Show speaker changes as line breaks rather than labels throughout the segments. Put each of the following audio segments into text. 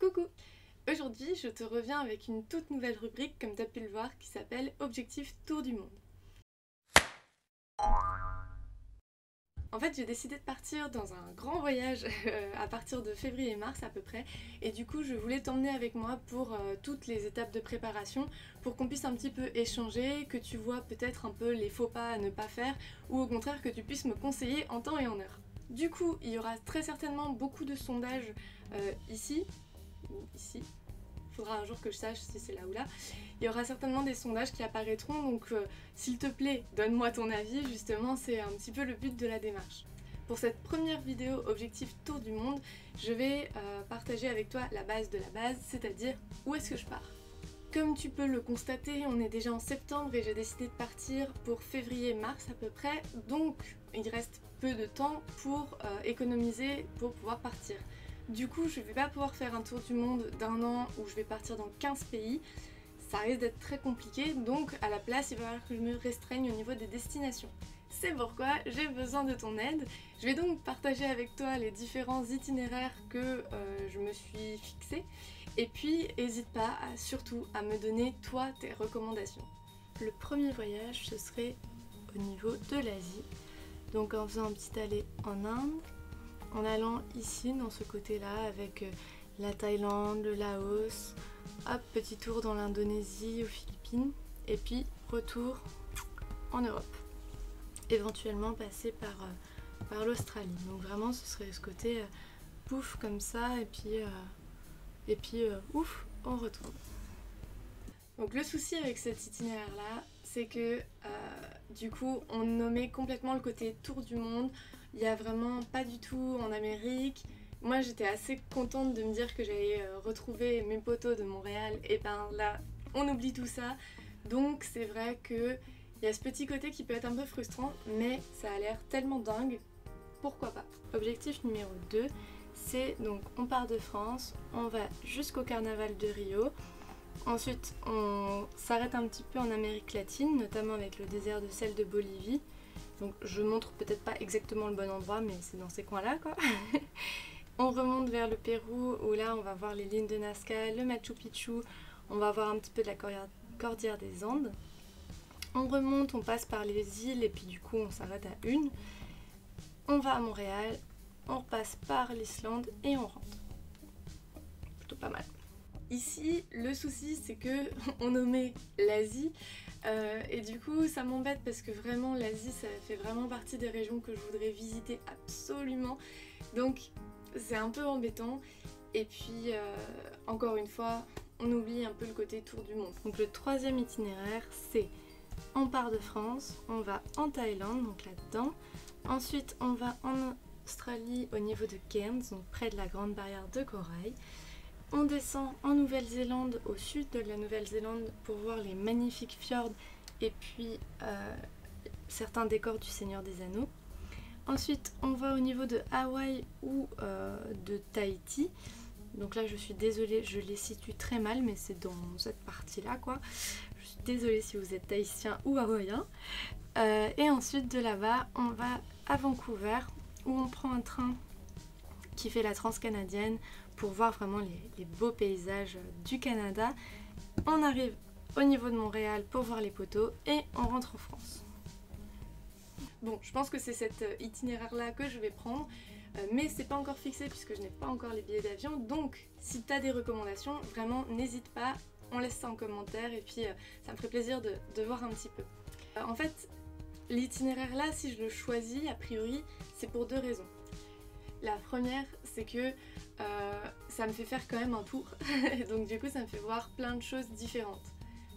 Coucou! Aujourd'hui, je te reviens avec une toute nouvelle rubrique, comme tu as pu le voir, qui s'appelle Objectif Tour du Monde. En fait, j'ai décidé de partir dans un grand voyage à partir de février-mars à peu près, et du coup, je voulais t'emmener avec moi pour toutes les étapes de préparation, pour qu'on puisse un petit peu échanger, que tu vois peut-être un peu les faux pas à ne pas faire, ou au contraire que tu puisses me conseiller en temps et en heure. Du coup, il y aura très certainement beaucoup de sondages ici. Faudra un jour que je sache si c'est là ou là. Il y aura certainement des sondages qui apparaîtront, donc s'il te plaît, donne-moi ton avis, justement, c'est un petit peu le but de la démarche. Pour cette première vidéo Objectif Tour du Monde, je vais partager avec toi la base de la base, c'est-à-dire où est-ce que je pars. Comme tu peux le constater, on est déjà en septembre et j'ai décidé de partir pour février-mars à peu près, donc il reste peu de temps pour économiser pour pouvoir partir. Du coup, je ne vais pas pouvoir faire un tour du monde d'un an où je vais partir dans 15 pays. Ça risque d'être très compliqué, donc à la place, il va falloir que je me restreigne au niveau des destinations. C'est pourquoi j'ai besoin de ton aide. Je vais donc partager avec toi les différents itinéraires que je me suis fixés. Et puis, n'hésite pas surtout à me donner, toi, tes recommandations. Le premier voyage, ce serait au niveau de l'Asie. Donc en faisant un petit aller en Inde, en allant ici, dans ce côté-là, avec la Thaïlande, le Laos, hop, petit tour dans l'Indonésie, aux Philippines, et puis retour en Europe. Éventuellement passer par l'Australie. Donc vraiment, ce serait ce côté pouf comme ça, et puis ouf, on retourne. Donc le souci avec cet itinéraire-là, c'est que du coup, on nommait complètement le côté tour du monde. Il n'y a vraiment pas du tout en Amérique. Moi, j'étais assez contente de me dire que j'allais retrouver mes potos de Montréal. Et ben là, on oublie tout ça. Donc c'est vrai qu'il y a ce petit côté qui peut être un peu frustrant, mais ça a l'air tellement dingue. Pourquoi pas? Objectif numéro 2, c'est donc on part de France, on va jusqu'au carnaval de Rio. Ensuite, on s'arrête un petit peu en Amérique latine, notamment avec le désert de sel de Bolivie. Donc je montre peut-être pas exactement le bon endroit, mais c'est dans ces coins-là, quoi. On remonte vers le Pérou, où là, on va voir les lignes de Nazca, le Machu Picchu. On va voir un petit peu de la cordillère des Andes. On remonte, on passe par les îles, et puis du coup, on s'arrête à une. On va à Montréal, on repasse par l'Islande, et on rentre. Plutôt pas mal. Ici, le souci, c'est que on nommait l'Asie et du coup, ça m'embête parce que vraiment, l'Asie, ça fait vraiment partie des régions que je voudrais visiter absolument. Donc, c'est un peu embêtant. Et puis, encore une fois, on oublie un peu le côté tour du monde. Donc, le troisième itinéraire, c'est on part de France, on va en Thaïlande, donc là-dedans. Ensuite, on va en Australie au niveau de Cairns, donc près de la grande barrière de corail. On descend en Nouvelle-Zélande, au sud de la Nouvelle-Zélande, pour voir les magnifiques fjords et puis certains décors du Seigneur des Anneaux. Ensuite, on va au niveau de Hawaï ou de Tahiti. Donc là, je suis désolée, je les situe très mal, mais c'est dans cette partie-là, quoi. Je suis désolée si vous êtes tahitien ou hawaïen. Et ensuite, de là-bas, on va à Vancouver, où on prend un train qui fait la transcanadienne pour voir vraiment les beaux paysages du Canada. On arrive au niveau de Montréal pour voir les poteaux et on rentre en France. Bon, je pense que c'est cet itinéraire-là que je vais prendre, mais c'est pas encore fixé puisque je n'ai pas encore les billets d'avion. Donc, si tu as des recommandations, vraiment n'hésite pas, on laisse ça en commentaire et puis ça me ferait plaisir de voir un petit peu. En fait, l'itinéraire-là, si je le choisis, a priori, c'est pour deux raisons. La première, c'est que ça me fait faire quand même un tour, donc du coup ça me fait voir plein de choses différentes,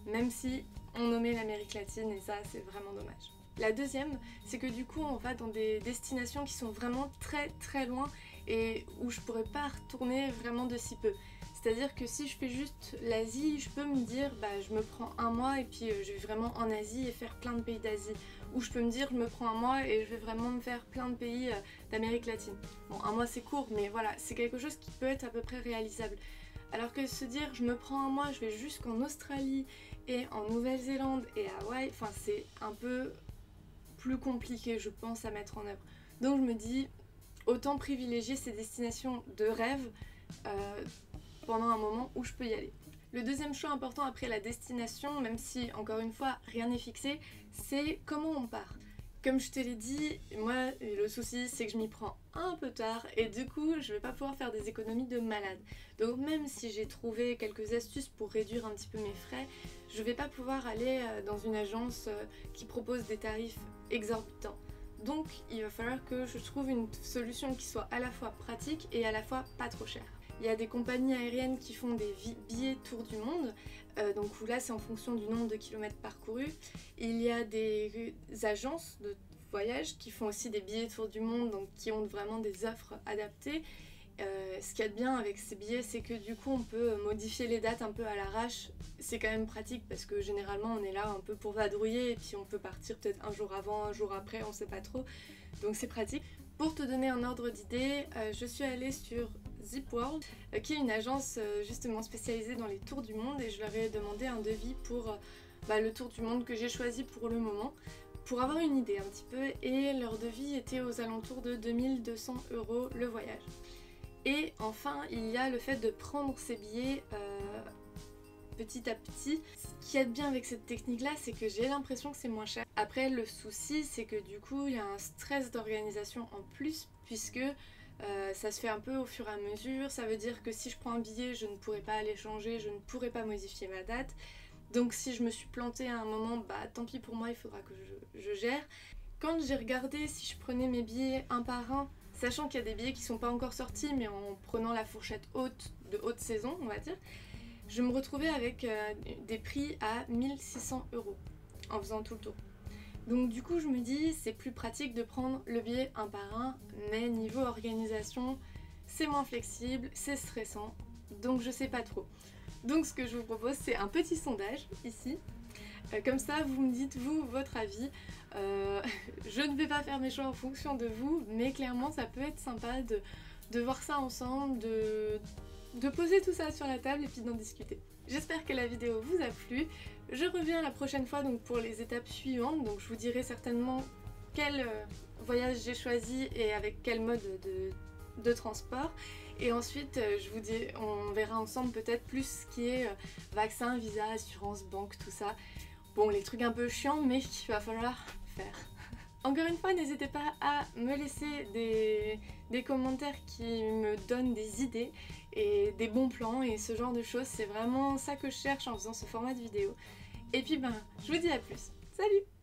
même si on nommait l'Amérique latine et ça c'est vraiment dommage. La deuxième, c'est que du coup on va dans des destinations qui sont vraiment très très loin et où je pourrais pas retourner vraiment de si peu. C'est-à-dire que si je fais juste l'Asie, je peux me dire bah je me prends un mois et puis je vais vraiment en Asie et faire plein de pays d'Asie. Ou je peux me dire je me prends un mois et je vais vraiment me faire plein de pays d'Amérique latine. Bon, un mois c'est court, mais voilà, c'est quelque chose qui peut être à peu près réalisable. Alors que se dire je me prends un mois, je vais jusqu'en Australie et en Nouvelle-Zélande et à Hawaï, enfin c'est un peu plus compliqué je pense à mettre en œuvre. Donc je me dis autant privilégier ces destinations de rêve pendant un moment où je peux y aller. Le deuxième choix important après la destination, même si encore une fois rien n'est fixé, c'est comment on part. Comme je te l'ai dit, moi le souci c'est que je m'y prends un peu tard et du coup je vais pas pouvoir faire des économies de malade. Donc même si j'ai trouvé quelques astuces pour réduire un petit peu mes frais, je vais pas pouvoir aller dans une agence qui propose des tarifs exorbitants. Donc il va falloir que je trouve une solution qui soit à la fois pratique et à la fois pas trop chère. Il y a des compagnies aériennes qui font des billets tour du monde, donc où là c'est en fonction du nombre de kilomètres parcourus. Il y a des agences de voyage qui font aussi des billets tour du monde, donc qui ont vraiment des offres adaptées. Ce qu'il y a de bien avec ces billets, c'est que du coup on peut modifier les dates un peu à l'arrache. C'est quand même pratique parce que généralement on est là un peu pour vadrouiller et puis on peut partir peut-être un jour avant, un jour après, on sait pas trop. Donc c'est pratique. Pour te donner un ordre d'idée, je suis allée sur ZipWorld, qui est une agence justement spécialisée dans les tours du monde, et je leur ai demandé un devis pour le tour du monde que j'ai choisi pour le moment, pour avoir une idée un petit peu, et leur devis était aux alentours de 2200 € le voyage. Et enfin, il y a le fait de prendre ces billets petit à petit. Ce qu'il y a de bien avec cette technique-là, c'est que j'ai l'impression que c'est moins cher. Après, le souci, c'est que du coup, il y a un stress d'organisation en plus, puisque ça se fait un peu au fur et à mesure. Ça veut dire que si je prends un billet, je ne pourrai pas aller changer, je ne pourrai pas modifier ma date. Donc si je me suis plantée à un moment, tant pis pour moi, il faudra que je gère. Quand j'ai regardé si je prenais mes billets un par un, sachant qu'il y a des billets qui sont pas encore sortis, mais en prenant la fourchette haute de haute saison, on va dire, je me retrouvais avec des prix à 1600 € en faisant tout le tour. Donc du coup je me dis c'est plus pratique de prendre le billet un par un, mais niveau organisation c'est moins flexible, c'est stressant, donc je sais pas trop. Donc ce que je vous propose c'est un petit sondage ici, comme ça vous me dites vous votre avis. Je ne vais pas faire mes choix en fonction de vous, mais clairement ça peut être sympa de voir ça ensemble, de poser tout ça sur la table et puis d'en discuter. J'espère que la vidéo vous a plu. Je reviens la prochaine fois donc pour les étapes suivantes, donc je vous dirai certainement quel voyage j'ai choisi et avec quel mode de transport. Et ensuite on verra ensemble peut-être plus ce qui est vaccin, visa, assurance, banque, tout ça. Bon, les trucs un peu chiants mais qu'il va falloir faire. Encore une fois, n'hésitez pas à me laisser des commentaires qui me donnent des idées et des bons plans et ce genre de choses. C'est vraiment ça que je cherche en faisant ce format de vidéo. Et puis je vous dis à plus. Salut!